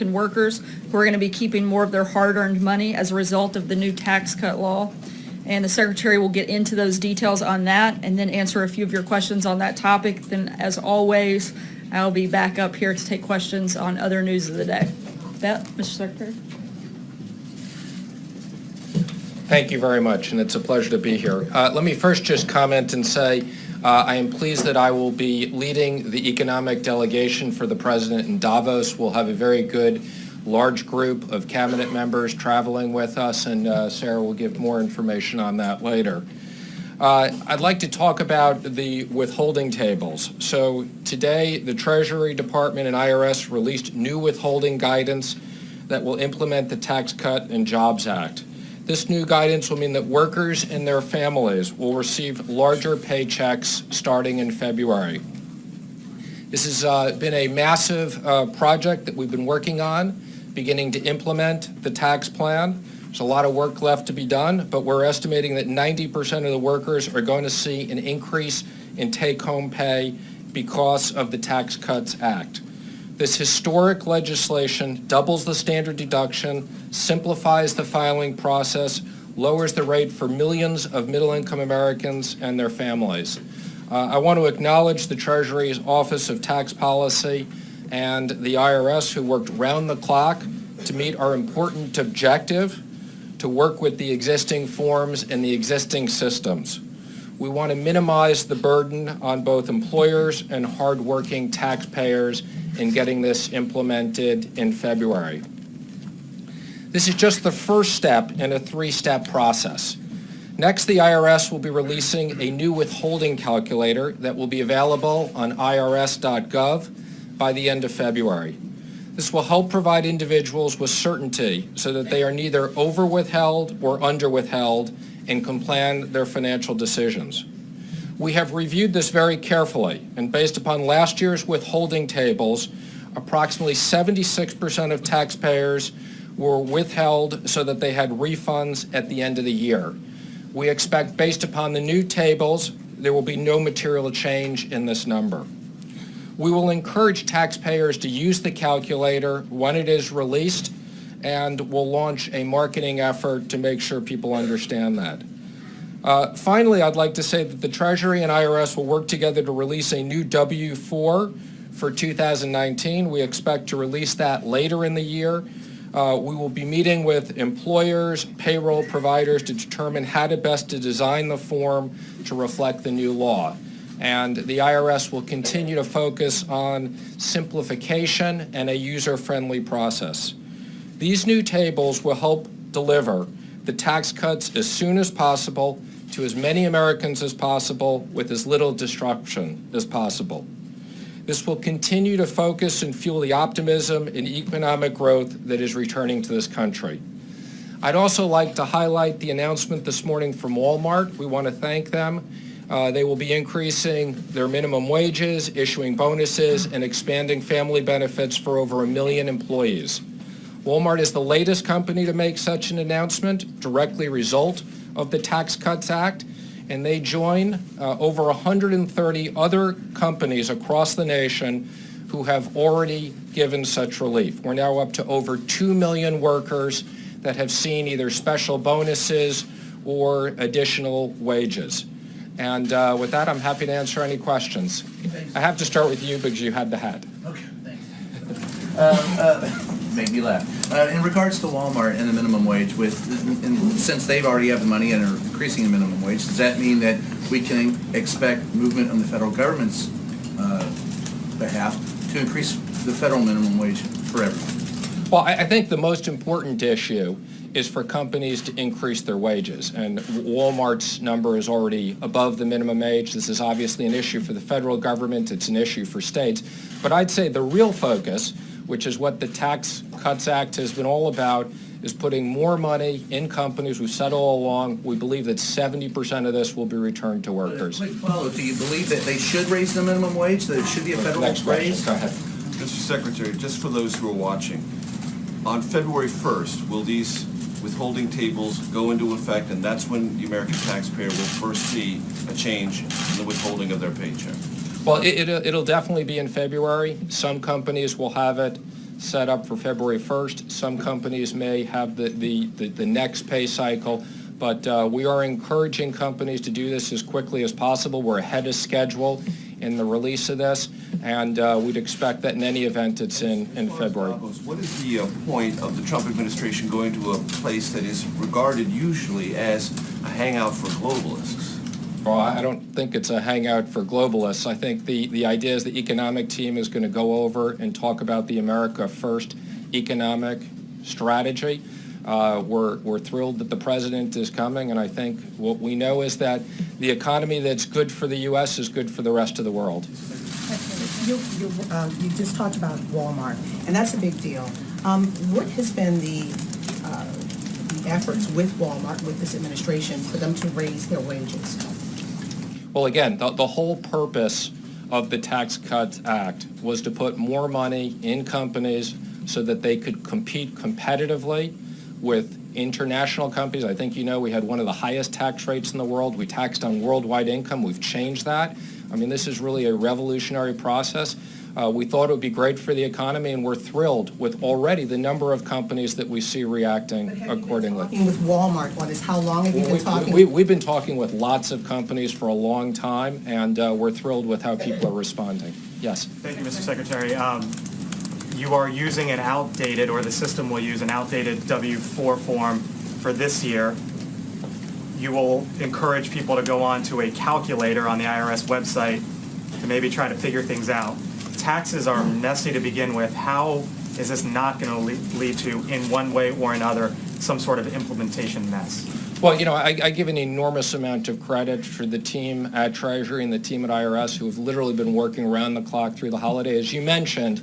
workers who are going to be keeping more of their hard-earned money as a result of the new tax cut law. And the Secretary will get into those details on that and then answer a few of your questions on that topic. Then, as always, I'll be back up here to take questions on other news of the day. That, Mr. Secretary? Thank you very much, and it's a pleasure to be here. Let me first just comment and say I am pleased that I will be leading the economic delegation for the President in Davos. We'll have a very good large group of cabinet members traveling with us, and Sarah will give more information on that later. I'd like to talk about the withholding tables. So today, the Treasury Department and IRS released new withholding guidance that will implement the Tax Cut and Jobs Act. This new guidance will mean that workers and their families will receive larger paychecks starting in February. This has been a massive project that we've been working on, beginning to implement the tax plan. There's a lot of work left to be done, but we're estimating that 90% of the workers are going to see an increase in take-home pay because of the Tax Cuts Act. This historic legislation doubles the standard deduction, simplifies the filing process, lowers the rate for millions of middle-income Americans and their families. I want to acknowledge the Treasury's Office of Tax Policy and the IRS, who worked round the clock to meet our important objective to work with the existing forms and the existing systems. We want to minimize the burden on both employers and hardworking taxpayers in getting this implemented in February. This is just the first step in a three-step process. Next, the IRS will be releasing a new withholding calculator that will be available on irs.gov by the end of February. This will help provide individuals with certainty so that they are neither over-withheld or under-withheld and can plan their financial decisions. We have reviewed this very carefully, and based upon last year's withholding tables, approximately 76% of taxpayers were withheld so that they had refunds at the end of the year. We expect, based upon the new tables, there will be no material change in this number. We will encourage taxpayers to use the calculator when it is released, and we'll launch a marketing effort to make sure people understand that. Finally, I'd like to say that the Treasury and IRS will work together to release a new W-4 for 2019. We expect to release that later in the year. We will be meeting with employers, payroll providers to determine how to best to design the form to reflect the new law. And the IRS will continue to focus on simplification and a user-friendly process. These new tables will help deliver the tax cuts as soon as possible to as many Americans as possible with as little disruption as possible. This will continue to focus and fuel the optimism and economic growth that is returning to this country. I'd also like to highlight the announcement this morning from Walmart. We want to thank them. They will be increasing their minimum wages, issuing bonuses, and expanding family benefits for over 1 million employees. Walmart is the latest company to make such an announcement, directly a result of the Tax Cuts Act, and they join over 130 other companies across the nation who have already given such relief. We're now up to over 2 million workers that have seen either special bonuses or additional wages. And with that, I'm happy to answer any questions. I have to start with you because you had the hat. Okay, thanks. Made me laugh. In regards to Walmart and the minimum wage, since they've already have the money and are increasing the minimum wage, does that mean that we can expect movement on the federal government's behalf to increase the federal minimum wage for everyone? Well, I think the most important issue is for companies to increase their wages. And Walmart's number is already above the minimum wage. This is obviously an issue for the federal government. It's an issue for states. But I'd say the real focus, which is what the Tax Cuts Act has been all about, is putting more money in companies. We've said all along, we believe that 70% of this will be returned to workers. Quick follow, do you believe that they should raise the minimum wage, that it should be a federal raise? Go ahead. Mr. Secretary, just for those who are watching, on February 1st, will these withholding tables go into effect, and that's when the American taxpayer will first see a change in the withholding of their paycheck? Well, it'll definitely be in February. Some companies will have it set up for February 1st. Some companies may have the next pay cycle, but we are encouraging companies to do this as quickly as possible. We're ahead of schedule in the release of this, and we'd expect that in any event it's in February. What is the point of the Trump administration going to a place that is regarded usually as a hangout for globalists? Well, I don't think it's a hangout for globalists. I think the idea is the economic team is going to go over and talk about the America First economic strategy. We're thrilled that the president is coming, and I think what we know is that the economy that's good for the U.S. is good for the rest of the world. You just talked about Walmart, and that's a big deal. What has been the efforts with Walmart, with this administration, for them to raise their wages? Well, again, the whole purpose of the Tax Cuts Act was to put more money in companies so that they could compete competitively with international companies. I think you know we had one of the highest tax rates in the world. We taxed on worldwide income. We've changed that. I mean, this is really a revolutionary process. We thought it would be great for the economy, and we're thrilled with already the number of companies that we see reacting accordingly. Talking with Walmart on this, how long have you been talking? We've been talking with lots of companies for a long time, and we're thrilled with how people are responding. Yes. Thank you, Mr. Secretary. You are using an outdated, or the system will use an outdated W-4 form for this year. You will encourage people to go on to a calculator on the IRS website to maybe try to figure things out. Taxes are messy to begin with. How is this not going to lead to, in one way or another, some sort of implementation mess? Well, you know, I give an enormous amount of credit for the team at Treasury and the team at IRS who have literally been working around the clock through the holidays. As you mentioned,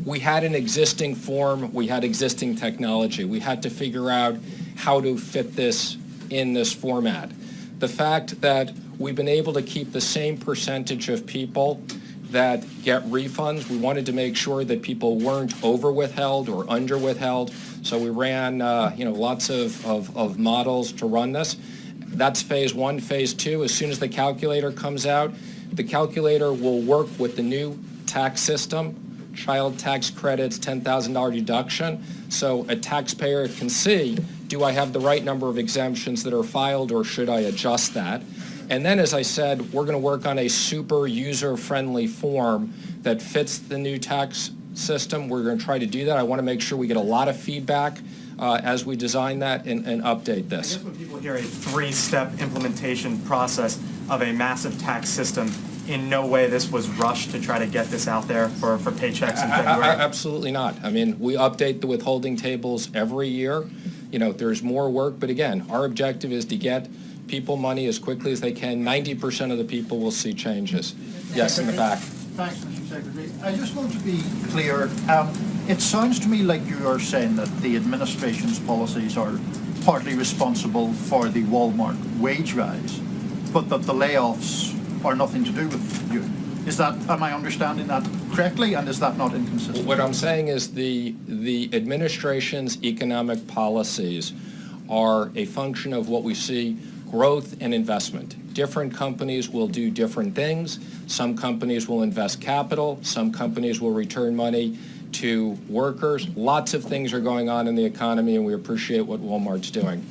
we had an existing form, we had existing technology. We had to figure out how to fit this in this format. The fact that we've been able to keep the same percentage of people that get refunds, we wanted to make sure that people weren't over withheld or under withheld. So we ran lots of models to run this. That's phase one. Phase two, as soon as the calculator comes out, the calculator will work with the new tax system, child tax credits, $10,000 deduction, so a taxpayer can see, do I have the right number of exemptions that are filed, or should I adjust that? And then, as I said, we're going to work on a super user-friendly form that fits the new tax system. We're going to try to do that. I want to make sure we get a lot of feedback as we design that and update this. I guess when people hear a three-step implementation process of a massive tax system, in no way this was rushed to try to get this out there for paychecks in February? Absolutely not. I mean, we update the withholding tables every year. You know, there's more work, but again, our objective is to get people money as quickly as they can. 90% of the people will see changes. Yes, in the back. Thanks, Mr. Secretary. I just want to be clear. It sounds to me like you are saying that the administration's policies are partly responsible for the Walmart wage rise, but that the layoffs are nothing to do with you. Am I understanding that correctly, and is that not inconsistent? What I'm saying is the administration's economic policies are a function of what we see, growth and investment. Different companies will do different things. Some companies will invest capital. Some companies will return money to workers. Lots of things are going on in the economy, and we appreciate what Walmart's doing.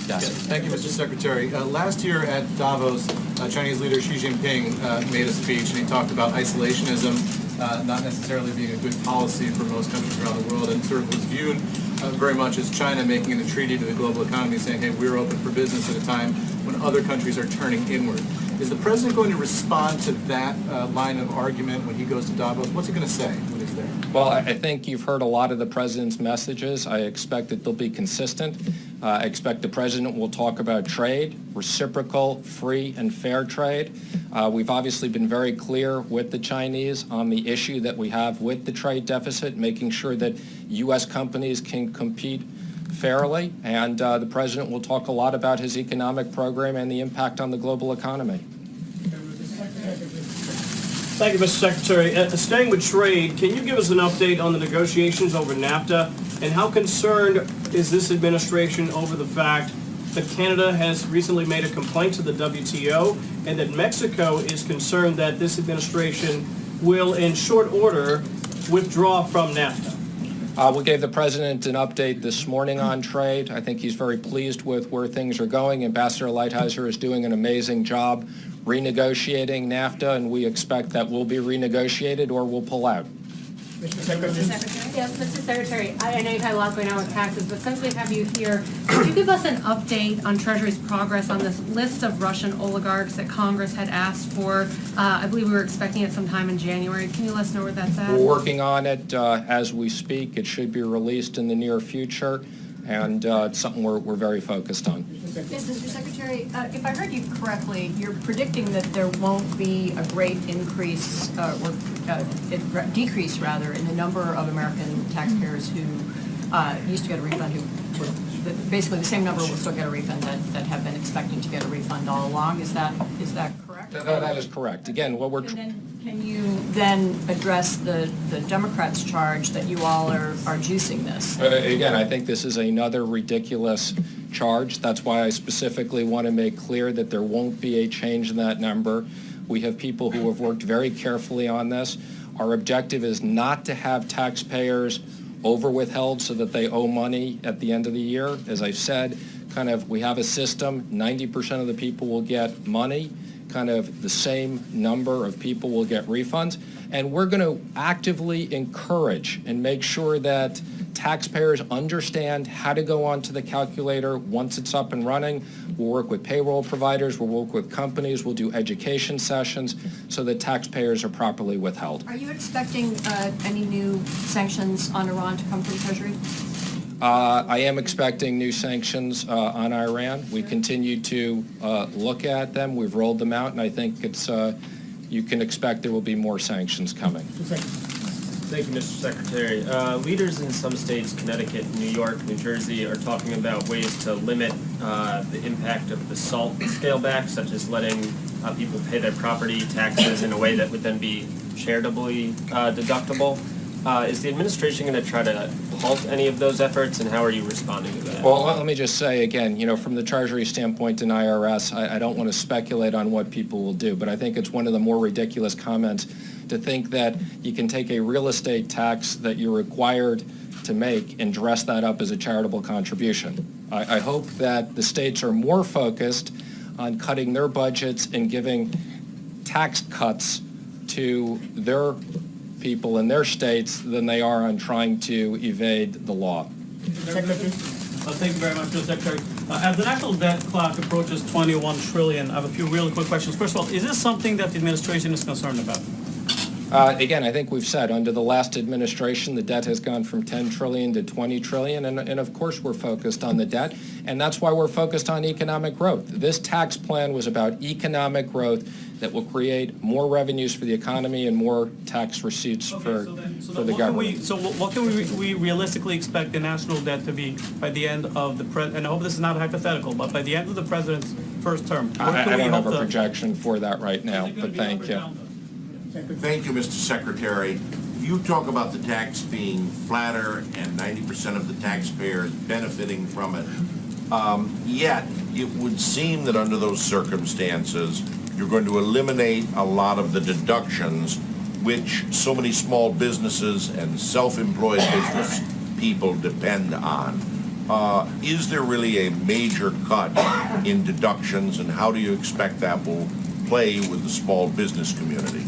Yes. Thank you, Mr. Secretary. Last year at Davos, Chinese leader Xi Jinping made a speech, and he talked about isolationism not necessarily being a good policy for most countries around the world, and sort of was viewed very much as China making an entreaty to the global economy, saying, hey, we're open for business at a time when other countries are turning inward. Is the president going to respond to that line of argument when he goes to Davos? What's he going to say when he's there? Well, I think you've heard a lot of the president's messages. I expect that they'll be consistent. I expect the president will talk about trade, reciprocal, free, and fair trade. We've obviously been very clear with the Chinese on the issue that we have with the trade deficit, making sure that U.S. companies can compete fairly, and the president will talk a lot about his economic program and the impact on the global economy. Thank you, Mr. Secretary. Staying with trade, can you give us an update on the negotiations over NAFTA, and how concerned is this administration over the fact that Canada has recently made a complaint to the WTO, and that Mexico is concerned that this administration will, in short order, withdraw from NAFTA? We gave the president an update this morning on trade. I think he's very pleased with where things are going. Ambassador Lighthizer is doing an amazing job renegotiating NAFTA, and we expect that will be renegotiated or we'll pull out. Mr. Secretary? Yes, Mr. Secretary, I know you've had a lot going on with taxes, but since we have you here, could you give us an update on Treasury's progress on this list of Russian oligarchs that Congress had asked for? I believe we were expecting it sometime in January. Can you let us know where that's at? We're working on it as we speak. It should be released in the near future, and it's something we're very focused on. Yes, Mr. Secretary, if I heard you correctly, you're predicting that there won't be a great increase decrease rather in the number of American taxpayers who used to get a refund, basically the same number will still get a refund that have been expecting to get a refund all along. Is that correct? That is correct. Again, what we're... And then can you then address the Democrats' charge that you all are juicing this? Again, I think this is another ridiculous charge. That's why I specifically want to make clear that there won't be a change in that number. We have people who have worked very carefully on this. Our objective is not to have taxpayers over-withheld so that they owe money at the end of the year. As I've said, we have a system, 90% of the people will get money, the same number of people will get refunds. And we're going to actively encourage and make sure that taxpayers understand how to go onto the calculator once it's up and running. We'll work with payroll providers, we'll work with companies, we'll do education sessions so that taxpayers are properly withheld. Are you expecting any new sanctions on Iran to come from Treasury? I am expecting new sanctions on Iran. We continue to look at them. We've rolled them out, and I think you can expect there will be more sanctions coming. Thank you, Mr. Secretary. Leaders in some states, Connecticut, New York, New Jersey, are talking about ways to limit the impact of the SALT scale back, such as letting people pay their property taxes in a way that would then be charitably deductible. Is the administration going to try to halt any of those efforts, and how are you responding to that? Well, let me just say again, from the Treasury standpoint and IRS, I don't want to speculate on what people will do, but I think it's one of the more ridiculous comments to think that you can take a real estate tax that you're required to make and dress that up as a charitable contribution. I hope that the states are more focused on cutting their budgets and giving tax cuts to their people in their states than they are on trying to evade the law. Thank you very much, Mr. Secretary. As the national debt clock approaches $21 trillion, I have a few really quick questions. First of all, is this something that the administration is concerned about? Again, I think we've said under the last administration, the debt has gone from $10 trillion to $20 trillion, and of course we're focused on the debt, and that's why we're focused on economic growth. This tax plan was about economic growth that will create more revenues for the economy and more tax receipts for the government. What can we realistically expect the national debt to be by the end of and I hope this is not hypothetical, but by the end of the president's first term? I don't have a projection for that right now, but thank you. Thank you, Mr. Secretary. You talk about the tax being flatter and 90% of the taxpayers benefiting from it. Yet, it would seem that under those circumstances, you're going to eliminate a lot of the deductions which so many small businesses and self-employed business people depend on. Is there really a major cut in deductions, and how do you expect that will play with the small business community?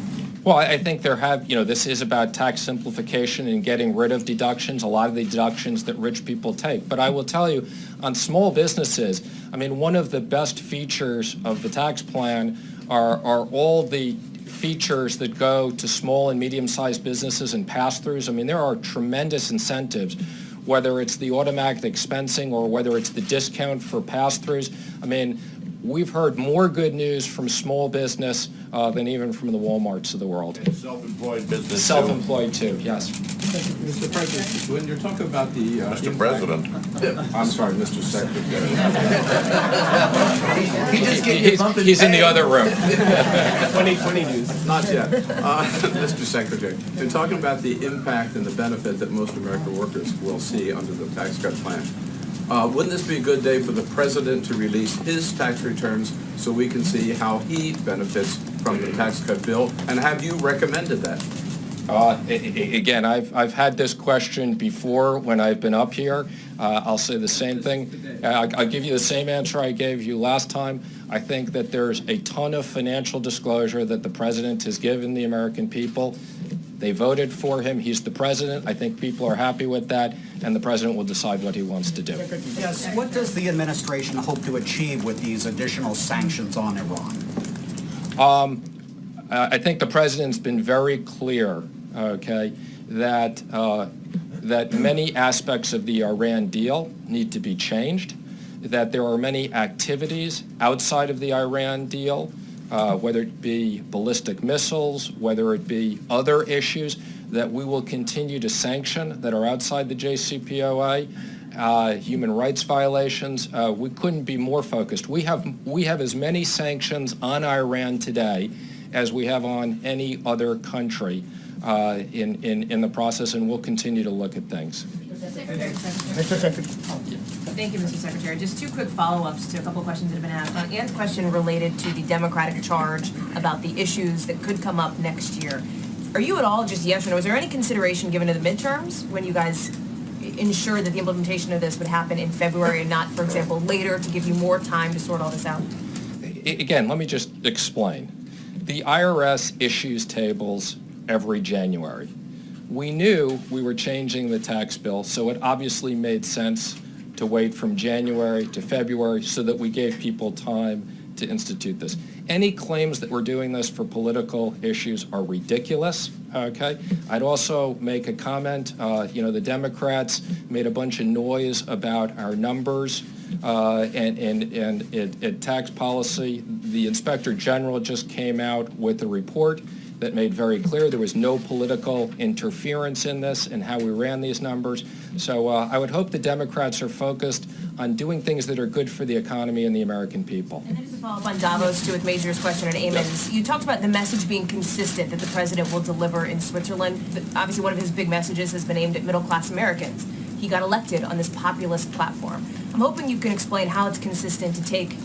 Well, I think this is about tax simplification and getting rid of deductions, a lot of the deductions that rich people take. But I will tell you, on small businesses, one of the best features of the tax plan are all the features that go to small and medium-sized businesses and pass-throughs. There are tremendous incentives, whether it's the automatic expensing or whether it's the discount for pass-throughs. We've heard more good news from small business than even from the Walmarts of the world. And self-employed business. Self-employed too, yes. Mr. President, when you're talking about the Mr. President. I'm sorry, Mr. Secretary. He's in the other room. 2020 news. Not yet. Mr. Secretary, you're talking about the impact and the benefit that most American workers will see under the tax cut plan. Wouldn't this be a good day for the president to release his tax returns so we can see how he benefits from the tax cut bill? And have you recommended that? Again, I've had this question before when I've been up here. I'll say the same thing. I'll give you the same answer I gave you last time. I think that there's a ton of financial disclosure that the president has given the American people. They voted for him. He's the president. I think people are happy with that, and the president will decide what he wants to do. Yes, what does the administration hope to achieve with these additional sanctions on Iran? I think the president's been very clear, okay, that many aspects of the Iran deal need to be changed, that there are many activities outside of the Iran deal, whether it be ballistic missiles, whether it be other issues, that we will continue to sanction that are outside the JCPOA. Human rights violations. We couldn't be more focused. We have as many sanctions on Iran today as we have on any other country in the process, and we'll continue to look at things. Mr. Secretary. Thank you, Mr. Secretary. Just two quick follow-ups to a couple of questions that have been asked. On Ann's question related to the Democratic charge about the issues that could come up next year, are you at all, just yes or no, is there any consideration given to the midterms when you guys ensure that the implementation of this would happen in February and not, for example, later to give you more time to sort all this out? Again, let me just explain. The IRS issues tables every January. We knew we were changing the tax bill, so it obviously made sense to wait from January to February so that we gave people time to institute this. Any claims that we're doing this for political issues are ridiculous, okay? I'd also make a comment, the Democrats made a bunch of noise about our numbers and tax policy. The Inspector General just came out with a report that made very clear there was no political interference in this and how we ran these numbers. So I would hope the Democrats are focused on doing things that are good for the economy and the American people. And then just to follow up on Davos, too, with Major's question on Amon's, you talked about the message being consistent that the president will deliver in Switzerland. But obviously, one of his big messages has been aimed at middle-class Americans. He got elected on this populist platform. I'm hoping you can explain how it's consistent to take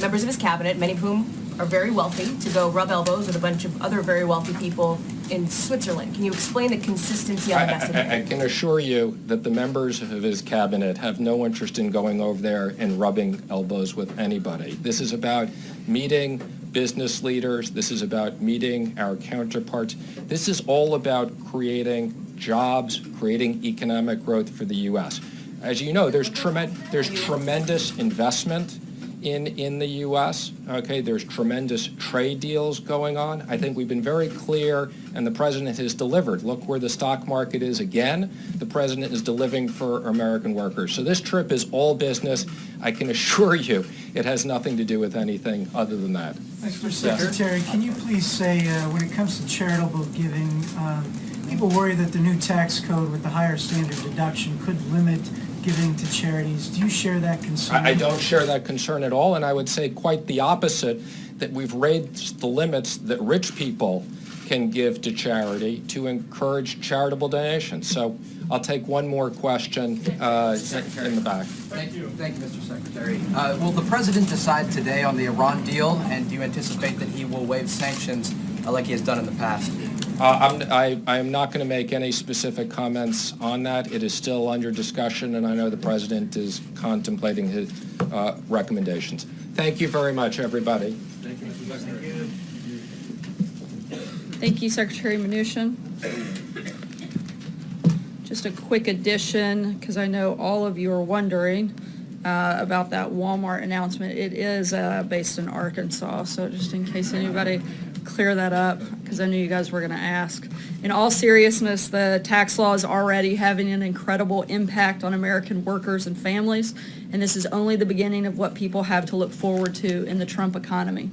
members of his cabinet, many of whom are very wealthy, to go rub elbows with a bunch of other very wealthy people in Switzerland. Can you explain the consistency on the message? I can assure you that the members of his cabinet have no interest in going over there and rubbing elbows with anybody. This is about meeting business leaders. This is about meeting our counterparts. This is all about creating jobs, creating economic growth for the U.S. As you know, there's tremendous investment in the U.S., okay? There's tremendous trade deals going on. I think we've been very clear, and the president has delivered. Look where the stock market is again. The president is delivering for American workers. So this trip is all business. I can assure you it has nothing to do with anything other than that. Mr. Secretary, can you please say, when it comes to charitable giving, people worry that the new tax code with the higher standard deduction could limit giving to charities. Do you share that concern? I don't share that concern at all, and I would say quite the opposite, that we've raised the limits that rich people can give to charity to encourage charitable donations. So I'll take one more question in the back. Thank you, Mr. Secretary. Will the president decide today on the Iran deal, and do you anticipate that he will waive sanctions like he has done in the past? I am not going to make any specific comments on that. It is still under discussion, and I know the president is contemplating his recommendations. Thank you very much, everybody. Thank you, Mr. Secretary. Thank you, Secretary Mnuchin. Just a quick addition, because I know all of you are wondering about that Walmart announcement. It is based in Arkansas, so just in case anybody clear that up, because I knew you guys were going to ask. In all seriousness, the tax law is already having an incredible impact on American workers and families, and this is only the beginning of what people have to look forward to in the Trump economy.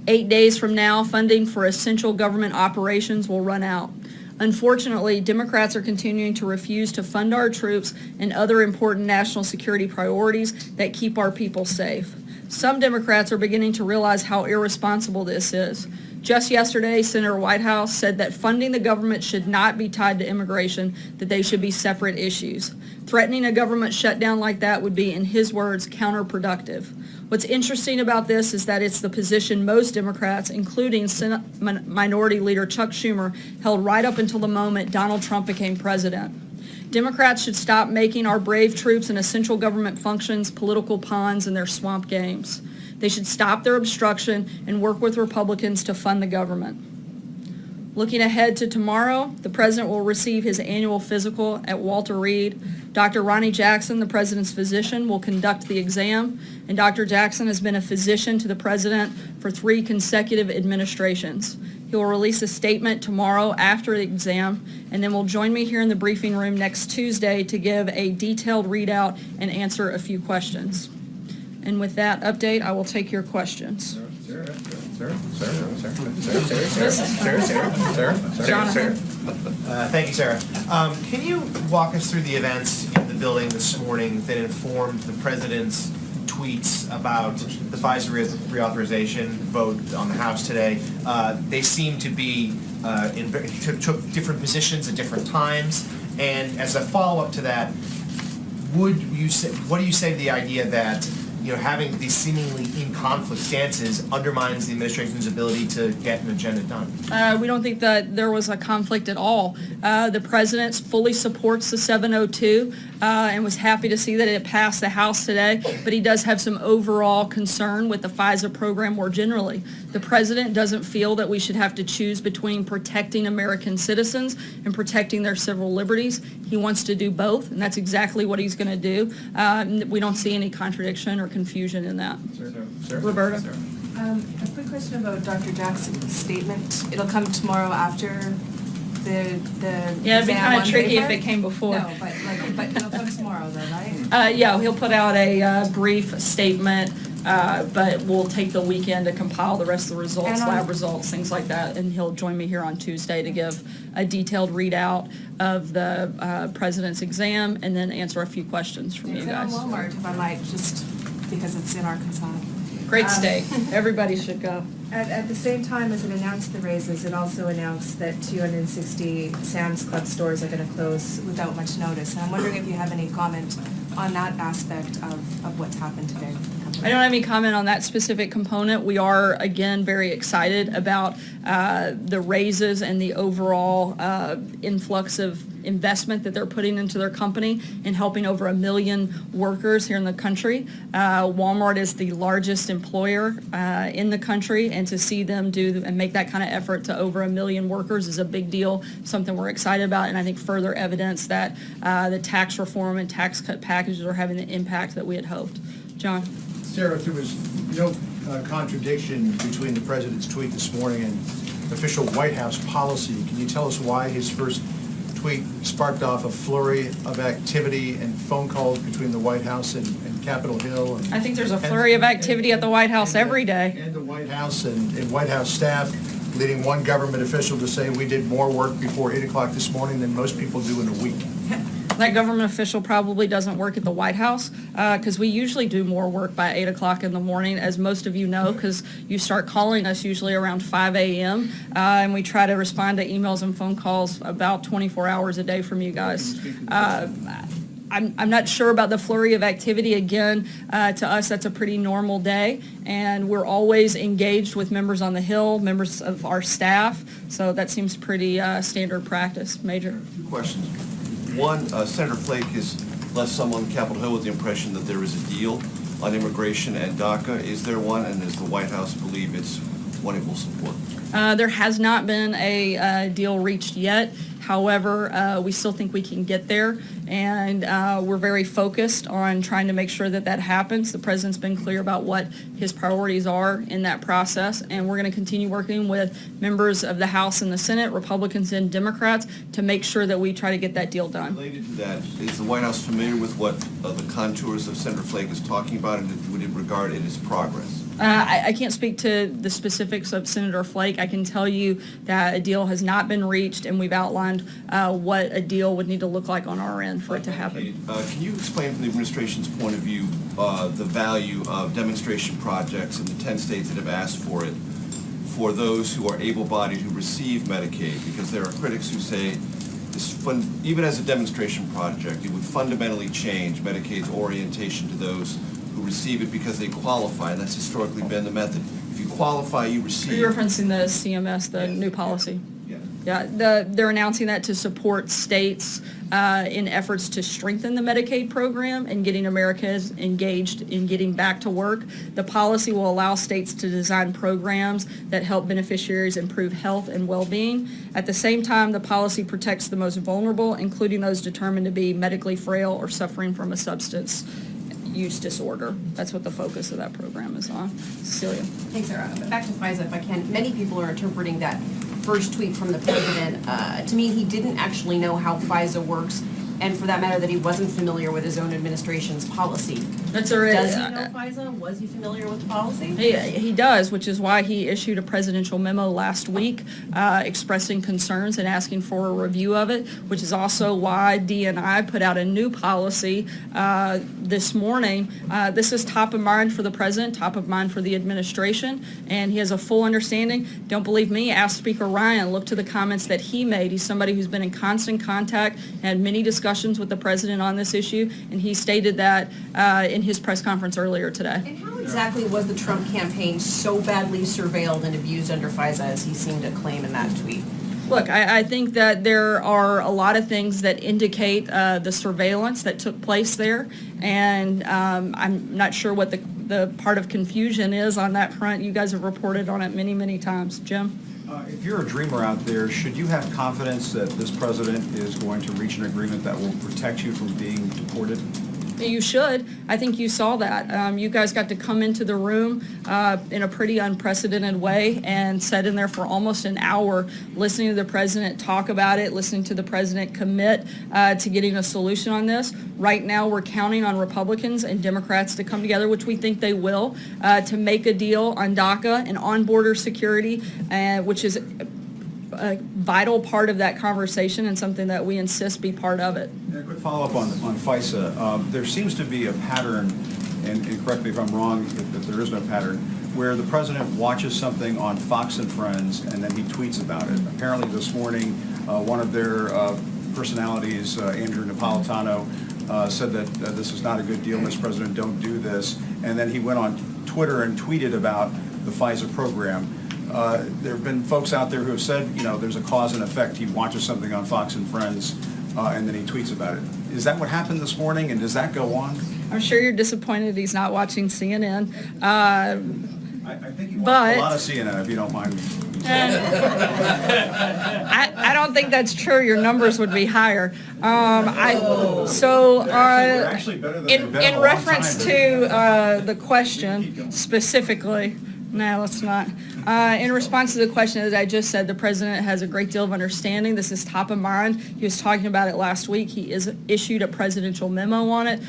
8 days from now, funding for essential government operations will run out. Unfortunately, Democrats are continuing to refuse to fund our troops and other important national security priorities that keep our people safe. Some Democrats are beginning to realize how irresponsible this is. Just yesterday, Senator Whitehouse said that funding the government should not be tied to immigration, that they should be separate issues. Threatening a government shutdown like that would be, in his words, counterproductive. What's interesting about this is that it's the position most Democrats, including Senate Minority Leader Chuck Schumer, held right up until the moment Donald Trump became president. Democrats should stop making our brave troops and essential government functions political pawns in their swamp games. They should stop their obstruction and work with Republicans to fund the government. Looking ahead to tomorrow, the president will receive his annual physical at Walter Reed. Dr. Ronnie Jackson, the president's physician, will conduct the exam, and Dr. Jackson has been a physician to the president for 3 consecutive administrations. He will release a statement tomorrow after the exam, and then will join me here in the briefing room next Tuesday to give a detailed readout and answer a few questions. And with that update, I will take your questions. Thank you, Sarah. Can you walk us through the events in the building this morning that informed the president's tweets about the Pfizer reauthorization vote on the House today? They seem to be took different positions at different times. And as a follow-up to that, what do you say to the idea that having these seemingly in conflict stances undermines the administration's ability to get an agenda done? We don't think that there was a conflict at all. The president fully supports the 702 and was happy to see that it passed the House today, but he does have some overall concern with the Pfizer program more generally. The president doesn't feel that we should have to choose between protecting American citizens and protecting their civil liberties. He wants to do both, and that's exactly what he's going to do. We don't see any contradiction or confusion in that. Roberta? A quick question about Dr. Jackson's statement. It'll come tomorrow after the Yeah, it'd be exam kind of on tricky paper? if it came before. No, but it'll come tomorrow though, right? Yeah, he'll put out a brief statement, but we'll take the weekend to compile the rest of the results, And lab results, things like that, and he'll join me here on Tuesday to give a detailed readout of the president's exam and then answer a few questions from you It's on guys. Walmart, if I might, just because it's in Arkansas. Great state. Everybody should go. At the same time as it announced the raises, it also announced that 260 Sam's Club stores are going to close without much notice. And I'm wondering if you have any comment on that aspect of what's happened today with the company. I don't have any comment on that specific component. We are, again, very excited about the raises and the overall influx of investment that they're putting into their company in helping over 1 million workers here in the country. Walmart is the largest employer in the country, and to see them do and make that kind of effort to over 1 million workers is a big deal, something we're excited about, and I think further evidence that the tax reform and tax cut packages are having the impact that we had hoped. John? Sarah, there was no contradiction between the president's tweet this morning and official White House policy. Can you tell us why his first tweet sparked off a flurry of activity and phone calls between the White House and Capitol Hill? I think there's a flurry of activity at the White House every day. And the White House and White House staff leading one government official to say we did more work before 8 o'clock this morning than most people do in a week. That government official probably doesn't work at the White House because we usually do more work by 8 o'clock in the morning, as most of you know, because you start calling us usually around 5 a.m. And we try to respond to emails and phone calls about 24 hours a day from you guys. I'm not sure about the flurry of activity. Again, to us, that's a pretty normal day, and we're always engaged with members on the Hill, members of our staff, so that seems pretty standard practice. Major? Two questions. One, Senator Flake has left some on Capitol Hill with the impression that there is a deal on immigration and DACA. Is there one, and does the White House believe it's one it will support? There has not been a deal reached yet. However, we still think we can get there, and we're very focused on trying to make sure that that happens. The president's been clear about what his priorities are in that process, and we're going to continue working with members of the House and the Senate, Republicans and Democrats, to make sure that we try to get that deal done. Related to that, is the White House familiar with what the contours of Senator Flake is talking about, and would it regard it as progress? I can't speak to the specifics of Senator Flake. I can tell you that a deal has not been reached, and we've outlined what a deal would need to look like on our end for it to happen. Can you explain from the administration's point of view the value of demonstration projects in the 10 states that have asked for it for those who are able-bodied who receive Medicaid? Because there are critics who say even as a demonstration project, it would fundamentally change Medicaid's orientation to those who receive it because they qualify, and that's historically been the method. If you qualify, you receive. Are you referencing the CMS, the new policy? Yeah. Yeah, they're announcing that to support states in efforts to strengthen the Medicaid program and getting Americans engaged in getting back to work. The policy will allow states to design programs that help beneficiaries improve health and well-being. At the same time, the policy protects the most vulnerable, including those determined to be medically frail or suffering from a substance use disorder. That's what the focus of that program is on. Cecilia. Thanks, Sarah. Back to FISA, if I can. Many people are interpreting that first tweet from the president to mean he didn't actually know how FISA works, and for that matter, that he wasn't familiar with his own administration's policy. Does he know FISA? Was he familiar with the policy? He does, which is why he issued a presidential memo last week expressing concerns and asking for a review of it, which is also why DNI put out a new policy this morning. This is top of mind for the president, top of mind for the administration, and he has a full understanding. Don't believe me? Ask Speaker Ryan. Look to the comments that he made. He's somebody who's been in constant contact, had many discussions with the president on this issue, and he stated that in his press conference earlier today. And how exactly was the Trump campaign so badly surveilled and abused under FISA as he seemed to claim in that tweet? Look, I think that there are a lot of things that indicate the surveillance that took place there, and I'm not sure what the part of confusion is on that front. You guys have reported on it many, many times. Jim? If you're a dreamer out there, should you have confidence that this president is going to reach an agreement that will protect you from being deported? You should. I think you saw that. You guys got to come into the room in a pretty unprecedented way and sat in there for almost an hour listening to the president talk about it, listening to the president commit to getting a solution on this. Right now, we're counting on Republicans and Democrats to come together, which we think they will, to make a deal on DACA and on border security, which is a vital part of that conversation and something that we insist be part of it. And a quick follow-up on FISA. There seems to be a pattern, and correct me if I'm wrong, if there is no pattern, where the president watches something on Fox and Friends and then he tweets about it. Apparently this morning, one of their personalities, Andrew Napolitano, said that this is not a good deal, Mr. President, don't do this. And then he went on Twitter and tweeted about the FISA program. There have been folks out there who have said, there's a cause and effect. He watches something on Fox and Friends, and then he tweets about it. Is that what happened this morning, and does that go on? I'm sure you're disappointed he's not watching CNN. I think you watch a lot of CNN, if you don't mind me. I don't think that's true. Your numbers would be higher. In reference to the question specifically, no, let's not. In response to the question, as I just said, the president has a great deal of understanding. This is top of mind. He was talking about it last week. He issued a presidential memo on it.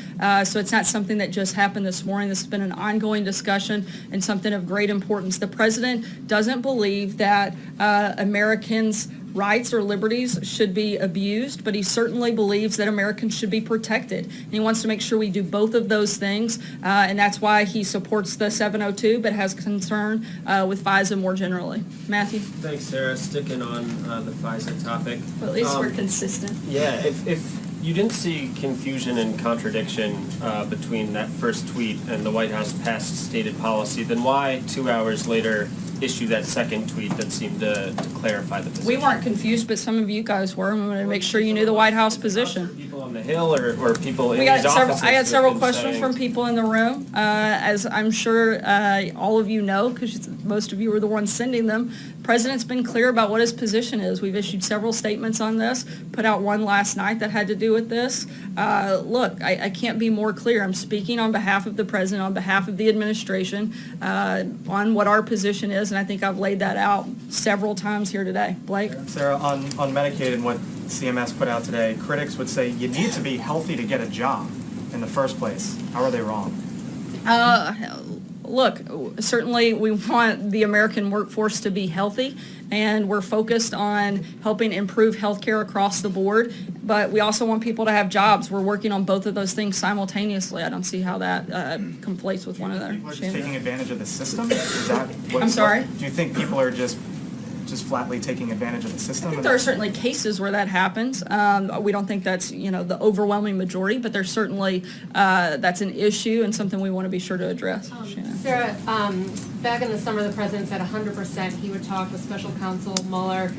So it's not something that just happened this morning. This has been an ongoing discussion and something of great importance. The president doesn't believe that Americans' rights or liberties should be abused, but he certainly believes that Americans should be protected. And he wants to make sure we do both of those things, and that's why he supports the 702, but has concern with FISA more generally. Matthew? Thanks, Sarah. Sticking on the FISA topic. Well, at least we're consistent. Yeah, if you didn't see confusion and contradiction between that first tweet and the White House past stated policy, then why 2 hours later issue that second tweet that seemed to clarify the position? We weren't confused, but some of you guys were. We wanted to make sure you knew the White House position. People on the Hill or people in I these offices? got several questions saying, from people in the room. As I'm sure all of you know, because most of you were the ones sending them, the President's been clear about what his position is. We've issued several statements on this, put out one last night that had to do with this. Look, I can't be more clear. I'm speaking on behalf of the President, on behalf of the administration, on what our position is, and I think I've laid that out several times here today. Blake? Sarah, on Medicaid and what CMS put out today, critics would say you need to be healthy to get a job in the first place. How are they wrong? Look, certainly we want the American workforce to be healthy, and we're focused on helping improve healthcare across the board, but we also want people to have jobs. We're working on both of those things simultaneously. I don't see how that conflates with one another. People are just taking advantage of the system? Is that what, I'm sorry? Do you think people are just just flatly taking advantage of the system? I think there are certainly cases where that happens. We don't think that's, the overwhelming majority, but there's certainly, that's an issue and something we want to be sure to address. Shannon. Sarah, back in the summer, the president said 100% he would talk with special counsel Mueller.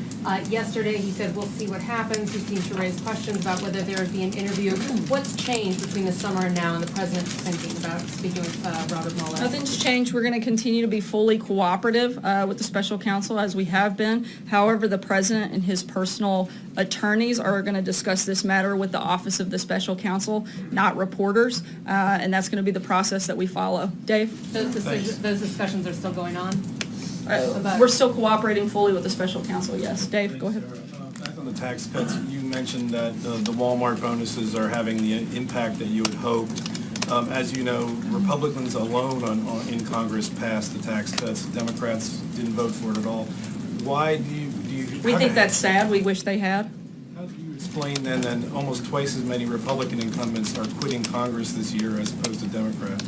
Yesterday, he said, we'll see what happens. He seemed to raise questions about whether there would be an interview. What's changed between the summer and now and the president's thinking about speaking with Robert Mueller? Nothing's changed. We're going to continue to be fully cooperative with the special counsel as we have been. However, the president and his personal attorneys are going to discuss this matter with the office of the special counsel, not reporters, and that's going to be the process that we follow. Dave? Those discussions are still going on? We're still cooperating fully with the special counsel, yes. Dave, go ahead. Back on the tax cuts, you mentioned that the Walmart bonuses are having the impact that you had hoped. As you know, Republicans alone in Congress passed the tax cuts. Democrats didn't vote for it at all. Why do you We think that's sad. We wish they had. How do you explain then that almost twice as many Republican incumbents are quitting Congress this year as opposed to Democrats?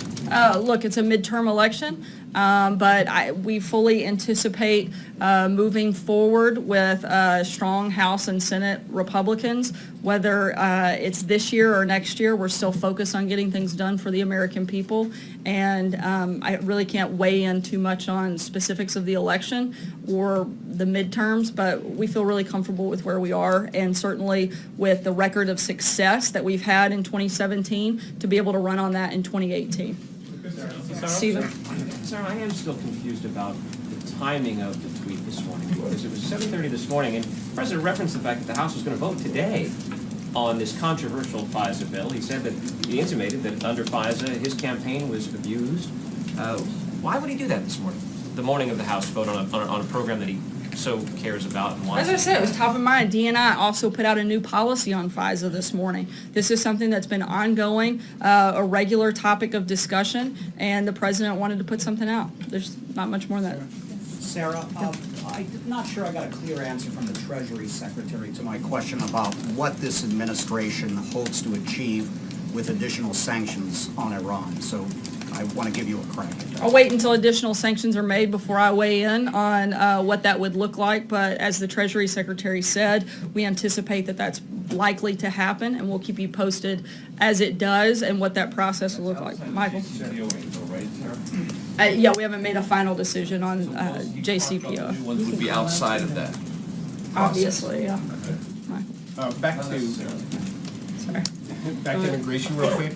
Look, it's a midterm election, but we fully anticipate moving forward with strong House and Senate Republicans. Whether it's this year or next year, we're still focused on getting things done for the American people. And I really can't weigh in too much on specifics of the election or the midterms, but we feel really comfortable with where we are, and certainly with the record of success that we've had in 2017 to be able to run on that in 2018. Stephen? Sarah, I am still confused about the timing of the tweet this morning, because it was 7:30 this morning, and the president referenced the fact that the House was going to vote today on this controversial FISA bill. He said that he intimated that under FISA, his campaign was abused. Why would he do that this morning? The morning of the House vote on a program that he so cares about and wants. As I said, it was top of mind. DNI also put out a new policy on FISA this morning. This is something that's been ongoing, a regular topic of discussion, and the president wanted to put something out. There's not much more than that. Sarah, I'm not sure I got a clear answer from the Treasury Secretary to my question about what this administration hopes to achieve with additional sanctions on Iran. So I want to give you a crack at that. I'll wait until additional sanctions are made before I weigh in on what that would look like, but as the Treasury Secretary said, we anticipate that that's likely to happen, and we'll keep you posted as it does and what that process will look like. Michael? Yeah, we haven't made a final decision on JCPO. Ones would be outside of that. Obviously, yeah. Back to immigration real quick.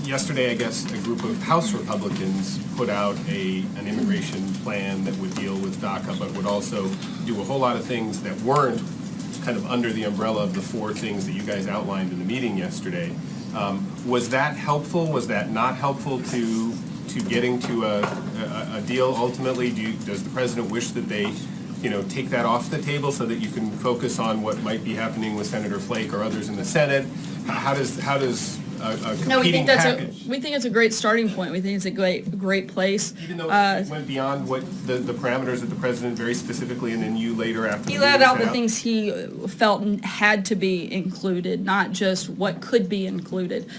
Yesterday, I guess, a group of House Republicans put out an immigration plan that would deal with DACA, but would also do a whole lot of things that weren't kind of under the umbrella of the four things that you guys outlined in the meeting yesterday. Was that helpful? Was that not helpful to getting to a deal ultimately? Does the president wish that they take that off the table so that you can focus on what might be happening with Senator Flake or others in the Senate? How does a competing package? We think it's a great starting point. We think it's a great place. Even though it went beyond what the parameters that the president very specifically, and then you later after He the laid meeting out set the things he felt had to be included, not just what could be included.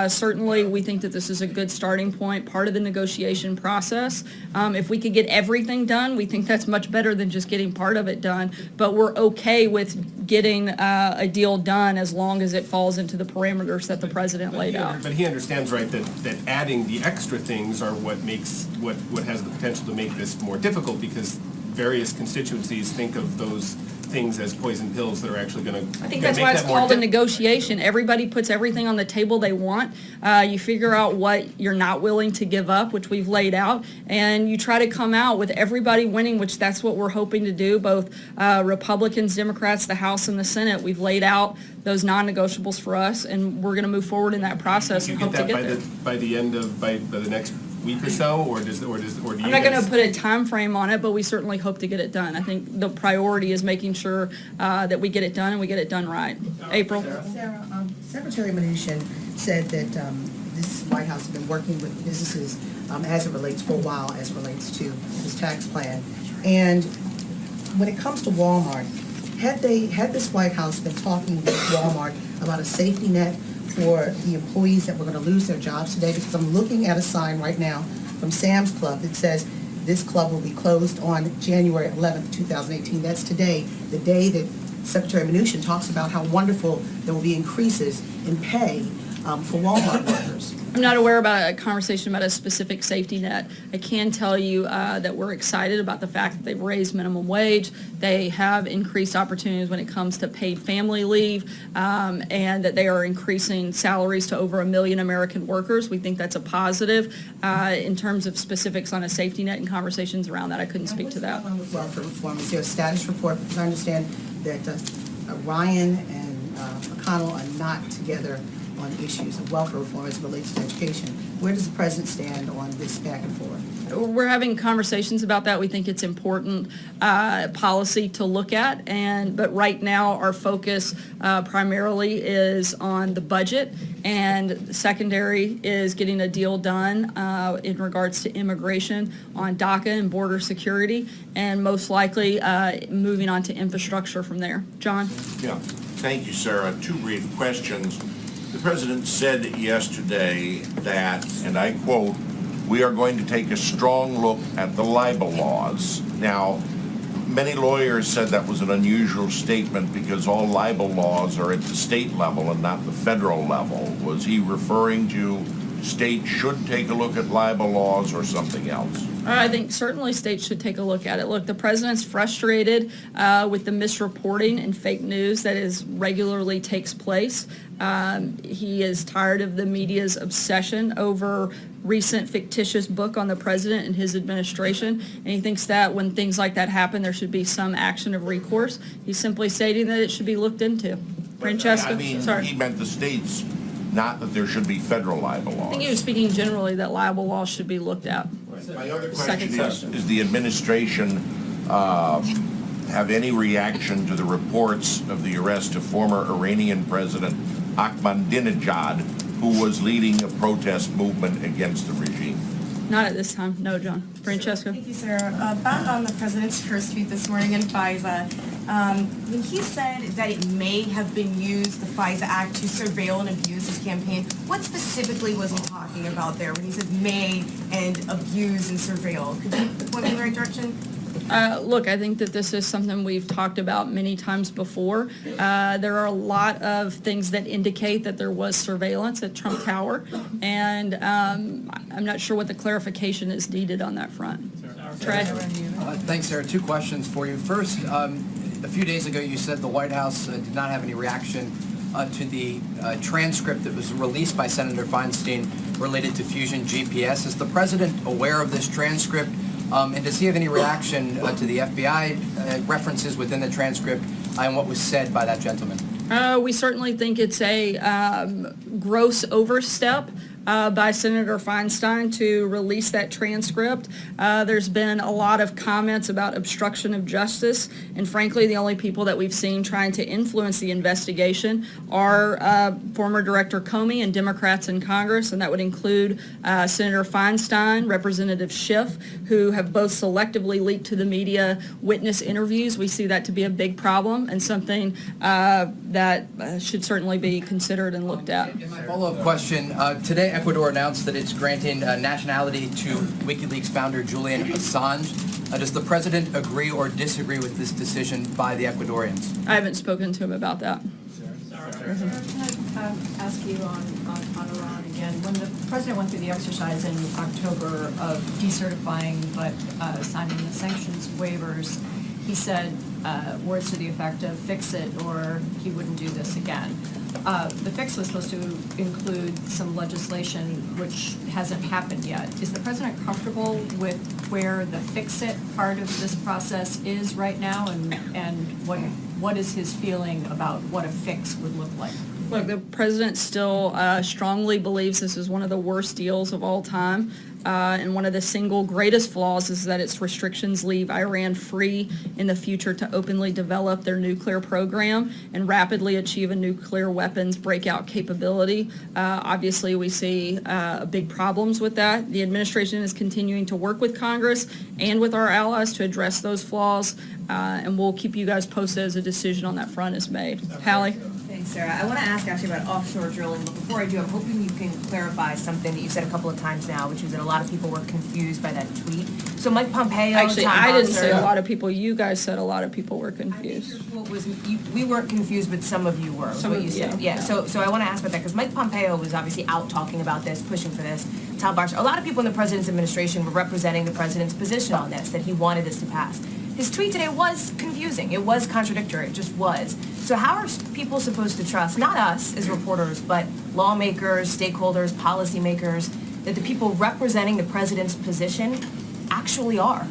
Certainly, we think that this is a good starting point, part of the negotiation process. If we could get everything done, we think that's much better than just getting part of it done. But we're okay with getting a deal done as long as it falls into the parameters that the president laid out. But he understands, right, that adding the extra things are what makes what has the potential to make this more difficult, because various constituencies think of those things as poison pills that are actually going to. I think that's why it's called a negotiation. Everybody puts everything on the table they want. You figure out what you're not willing to give up, which we've laid out, and you try to come out with everybody winning, which that's what we're hoping to do, both Republicans, Democrats, the House and the Senate. We've laid out those non-negotiables for us, and we're going to move forward in that process and hope to get there. By the next week or so, or do you? I'm not going to put a time frame on it, but we certainly hope to get it done. I think the priority is making sure that we get it done and we get it done right. April? Sarah, Secretary Mnuchin said that this White House has been working with businesses as it relates for a while, as it relates to this tax plan. And when it comes to Walmart, had this White House been talking with Walmart about a safety net for the employees that were going to lose their jobs today? Because I'm looking at a sign right now from Sam's Club that says This club will be closed on January 11th, 2018. That's today, the day that Secretary Mnuchin talks about how wonderful there will be increases in pay for Walmart workers. I'm not aware about a conversation about a specific safety net. I can tell you that we're excited about the fact that they've raised minimum wage. They have increased opportunities when it comes to paid family leave, and that they are increasing salaries to over 1 million American workers. We think that's a positive. In terms of specifics on a safety net and conversations around that, I couldn't speak to that. With welfare reform, is there a status report? Because I understand that Ryan and McConnell are not together on issues of welfare reform as it relates to education. Where does the president stand on this back and forth? We're having conversations about that. We think it's important policy to look at, but right now our focus primarily is on the budget, and secondary is getting a deal done in regards to immigration on DACA and border security, and most likely moving on to infrastructure from there. John? Yeah, thank you, Sarah. Two brief questions. The president said yesterday that, and I quote, "We are going to take a strong look at the libel laws." Now, many lawyers said that was an unusual statement because all libel laws are at the state level and not the federal level. Was he referring to states should take a look at libel laws or something else? I think certainly states should take a look at it. Look, the president's frustrated with the misreporting and fake news that regularly takes place. He is tired of the media's obsession over recent fictitious book on the president and his administration, and he thinks that when things like that happen, there should be some action of recourse. He's simply stating that it should be looked into. Francesca? I mean, Sorry. he meant the states, not that there should be federal libel I laws. think he was speaking generally that libel laws should be looked at. My other Second question is the administration have any reaction to the reports of the arrest of former Iranian President Ahmadinejad, who was leading a protest movement against the regime? Not at this time. No, John. Francesca? Thank you, Sarah. Back on the president's first tweet this morning in FISA, when he said that it may have been used, the FISA Act, to surveil and abuse his campaign, what specifically was he talking about there when he said may and abuse and surveil? Could you point me in the right direction? Look, I think that this is something we've talked about many times before. There are a lot of things that indicate that there was surveillance at Trump Tower, and I'm not sure what the clarification is needed on that front. Trey? Thanks, Sarah. Two questions for you. First, a few days ago you said the White House did not have any reaction to the transcript that was released by Senator Feinstein related to Fusion GPS. Is the president aware of this transcript? And does he have any reaction to the FBI references within the transcript and what was said by that gentleman? We certainly think it's a gross overstep by Senator Feinstein to release that transcript. There's been a lot of comments about obstruction of justice, and frankly, the only people that we've seen trying to influence the investigation are former Director Comey and Democrats in Congress, and that would include Senator Feinstein, Representative Schiff, who have both selectively leaked to the media witness interviews. We see that to be a big problem and something that should certainly be considered and looked at. My follow-up question, today Ecuador announced that it's granting nationality to WikiLeaks founder Julian Assange. Does the president agree or disagree with this decision by the Ecuadorians? I haven't spoken to him about that. Can I ask you on Iran again? When the president went through the exercise in October of decertifying but signing the sanctions waivers, he said words to the effect of fix it or he wouldn't do this again. The fix was supposed to include some legislation which hasn't happened yet. Is the president comfortable with where the fix-it part of this process is right now, and what is his feeling about what a fix would look like? Look, the president still strongly believes this is one of the worst deals of all time. And one of the single greatest flaws is that its restrictions leave Iran free in the future to openly develop their nuclear program and rapidly achieve a nuclear weapons breakout capability. Obviously, we see big problems with that. The administration is continuing to work with Congress and with our allies to address those flaws, and we'll keep you guys posted as a decision on that front is made. Hallie? Thanks, Sarah. I want to ask actually about offshore drilling, but before I do, I'm hoping you can clarify something that you said a couple of times now, which is that a lot of people were confused by that tweet. So Mike Pompeo, Actually, Tom I didn't say a Bossert- lot of people. You guys said a lot of people were confused. What was, we weren't confused, but some of you were, is Some what of- you said. yeah. Yeah, so I want to ask about that, because Mike Pompeo was obviously out talking about this, pushing for this. Tom Bossert, a lot of people in the president's administration were representing the president's position on this, that he wanted this to pass. His tweet today was confusing. It was contradictory. It just was. So how are people supposed to trust, not us as reporters, but lawmakers, stakeholders, policymakers, that the people representing the president's position actually are?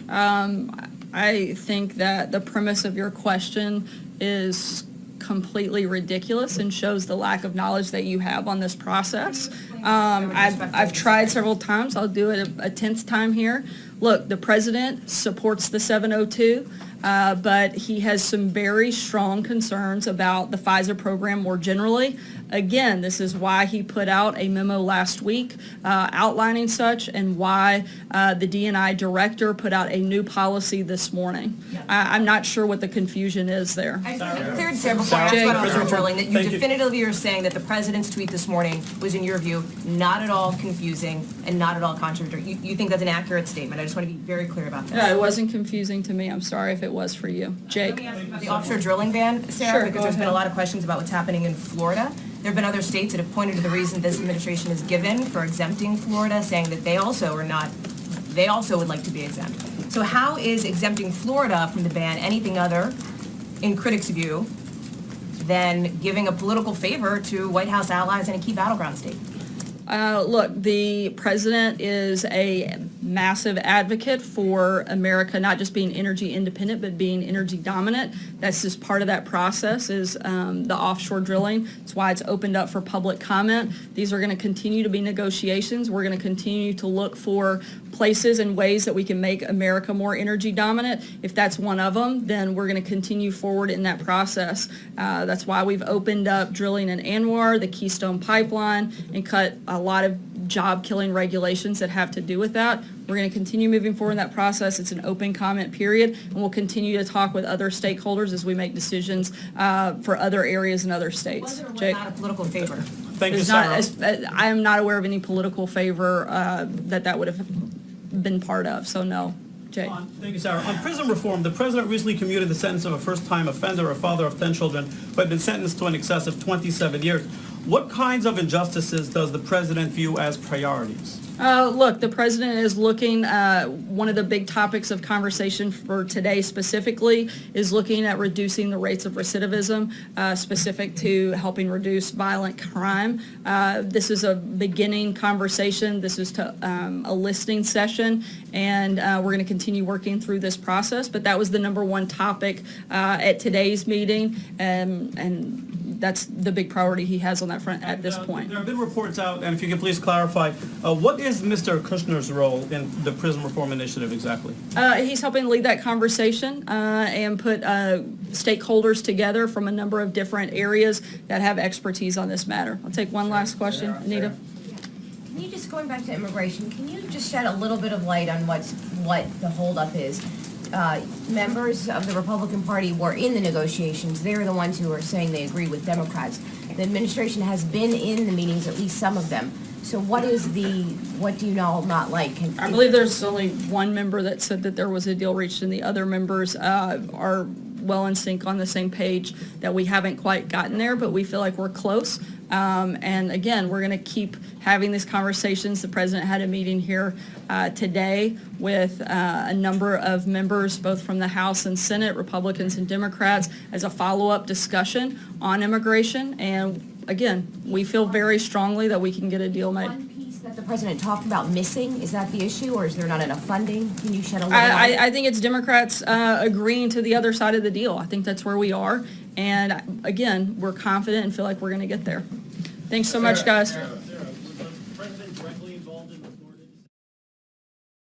I think that the premise of your question is completely ridiculous and shows the lack of knowledge that you have on this process. I've tried several times. I'll do it a 10th time here. Look, the president supports the 702, but he has some very strong concerns about the FISA program more generally. Again, this is why he put out a memo last week outlining such, and why the D&I director put out a new policy this morning. I'm not sure what the confusion is there. I just want to be clear, Sarah, before I ask about offshore drilling, that you definitively are saying that the president's tweet this morning was, in your view, not at all confusing and not at all contradictory. You think that's an accurate statement? I just want to be very clear about this. Yeah, it wasn't confusing to me. I'm sorry if it was for you. Jake? Let me ask you about the offshore drilling ban, Sarah, Sure, because go there's been a ahead. lot of questions about what's happening in Florida. There have been other states that have pointed to the reason this administration is given for exempting Florida, saying that they also would like to be exempt. So how is exempting Florida from the ban anything other, in critics' view, than giving a political favor to White House allies in a key battleground state? Look, the president is a massive advocate for America not just being energy independent, but being energy dominant. That's just part of that process is the offshore drilling. It's why it's opened up for public comment. These are going to continue to be negotiations. We're going to continue to look for places and ways that we can make America more energy dominant. If that's one of them, then we're going to continue forward in that process. That's why we've opened up drilling in Anwar, the Keystone Pipeline, and cut a lot of job-killing regulations that have to do with that. We're going to continue moving forward in that process. It's an open comment period, and we'll continue to talk with other stakeholders as we make decisions for other areas and other states. Jake? Not a political favor. Thank you, Sarah. I am not aware of any political favor that would have been part of, so no. Jay. Thank you, Sarah. On prison reform, the president recently commuted the sentence of a first-time offender, a father of 10 children, who had been sentenced to an excess of 27 years. What kinds of injustices does the president view as priorities? Look, the president is looking, one of the big topics of conversation for today specifically is looking at reducing the rates of recidivism, specific to helping reduce violent crime. This is a beginning conversation. This is to a listening session, and we're going to continue working through this process. But that was the number one topic at today's meeting, and that's the big priority he has on that front at this point. There have been reports out, and if you can please clarify, what is Mr. Kushner's role in the prison reform initiative exactly? He's helping lead that conversation and put stakeholders together from a number of different areas that have expertise on this matter. I'll take one last question. Anita? Can you just, going back to immigration, can you just shed a little bit of light on what the holdup is? Members of the Republican Party were in the negotiations. They're the ones who are saying they agree with Democrats. The administration has been in the meetings, at least some of them. So what do you all not like? I believe there's only one member that said that there was a deal reached, and the other members are well in sync on the same page that we haven't quite gotten there, but we feel like we're close. And again, we're going to keep having these conversations. The president had a meeting here today with a number of members, both from the House and Senate, Republicans and Democrats, as a follow-up discussion on immigration. And again, we feel very strongly that we can get a deal made. One piece that the president talked about missing, is that the issue, or is there not enough funding? Can you shed a little light? I think it's Democrats agreeing to the other side of the deal. I think that's where we are. And again, we're confident and feel like we're going to get there. Thanks so much, guys. Was the president directly involved in the